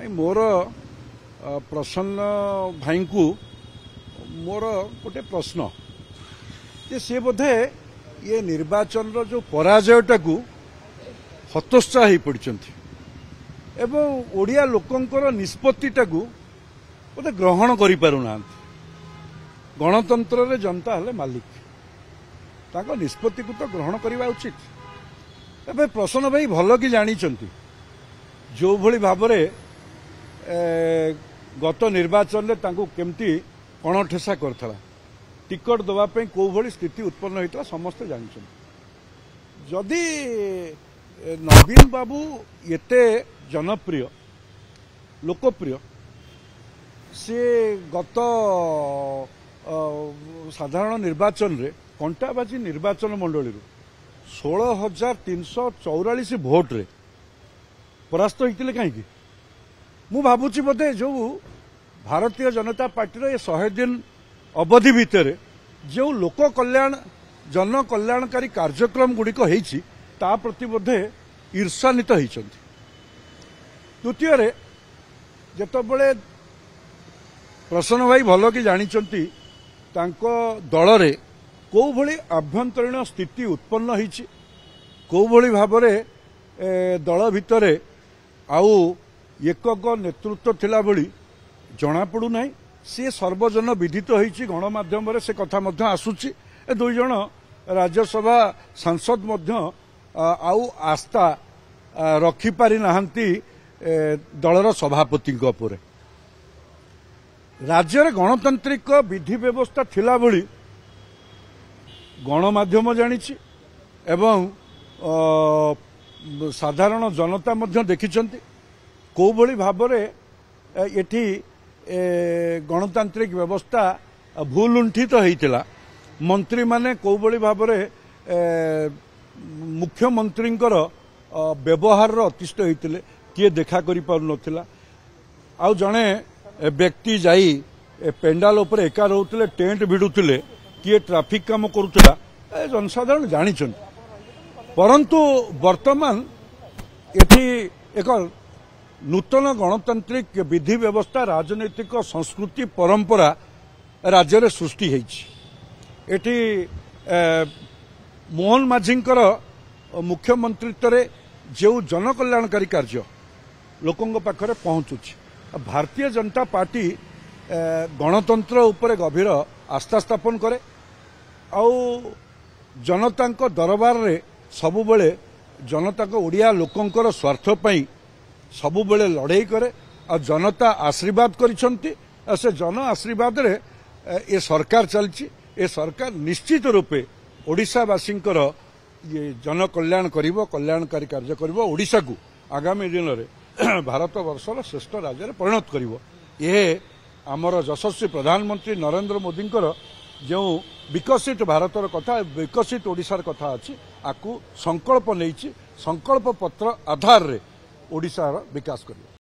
मोर प्रसन्न भाई को मोर गोटे प्रश्न जे सी बोधे ये निर्वाचन रो जो पराजयटा को हतोत्साह हो पड़ते एवं ओडिया लोकंकर निष्पत्तिटा को बोधे ग्रहण करि पारुना। गणतंत्र रे जनता हले मालिक ताको निष्पत्ति को तो ग्रहण करवा उचित। एबे प्रसन्न भाई भल कि जानी जो भली भाबरे गत निर्वाचन में केमती कणठेसा करथला टिकट दवाई कौ भली स्थिति उत्पन्न होता समस्ते जानते। जदि नवीन बाबू एते जनप्रिय लोकप्रिय से गत साधारण निर्वाचन रे कंटाबाजी निर्वाचन मंडली 16,344 भोट रे परास्त होते कहीं मु भावुची बोधे जो भारतीय जनता पार्टी ये 100 दिन अवधि भितर जो लोक कल्याण जन कल्याणकारी कार्यक्रम गुड़िक ता प्रति बोधे ईर्षान्वित होती। द्वितीय जितेबले प्रसन्न भाई भल कि जानी दल रे कौ भली आभ्यंतरीण स्थिति उत्पन्न होती कौ भली भाव दल भितर आउ एकक नेतृत्व थिला भली जना पड़ू ना सी सर्वजन विदित होती गणमाध्यम से कथा मध्य आसुची। दुई जन राज्यसभा सांसद मध्य आउ आस्था रखिपारि नाहंती दलर सभापति राज्य गणतांत्रिक विधि व्यवस्था थिला भली गणमाध्यम जानिछि एवं साधारण जनता मध्य देखिछन्ति कौ भली भाबरे एठी गणतांत्रिक व्यवस्था भूल लुंठित होइतिला। मंत्री माने कौ भली भाबरे मुख्यमंत्रींकर व्यवहार अतिष्ठ होइतिले किए देखा करि पारु नथिला। आउ जणे व्यक्ति जाई पेंडाल उपर एका रहउतिले टेंट भिडुतिले किए ट्राफिक काम करुला जनसाधारण जानिछन्। परंतु वर्तमान एठी एक नूतन गणतांत्रिक विधि व्यवस्था राजनैतिक संस्कृति परंपरा राज्य में सृष्टि एठी मोहन माझींकर मुख्यमंत्रित्व जो जनकल्याणकारी कार्य लोकों पाखरे पहुंचुछि। भारतीय जनता पार्टी गणतंत्र उपर गभीर आस्था स्थापन करे आउ जनता दरबार रे सबुबले जनता ओडिया लोकंकर स्वार्थ पई सबुबले लड़ाई करे आ जनता आशीर्वाद करिसंती। से जन आशीर्वाद रे ए सरकार चलची। ए सरकार निश्चित रूपे ओडिशावासींकर ये जन कल्याण करिवो कल्याणकारी कार्य करिवो ओडिशा को आगामी दिन में भारत वर्षर श्रेष्ठ राज्य में परिणत करिवो। ये आमर यशस्वी प्रधानमंत्री नरेंद्र मोदी जो विकसित भारतर कथा विकसित ओडिशार कथा अच्छी आकु संकल्प नहीं संकल्प पत्र आधार रे ओडिशार विकास करिवो।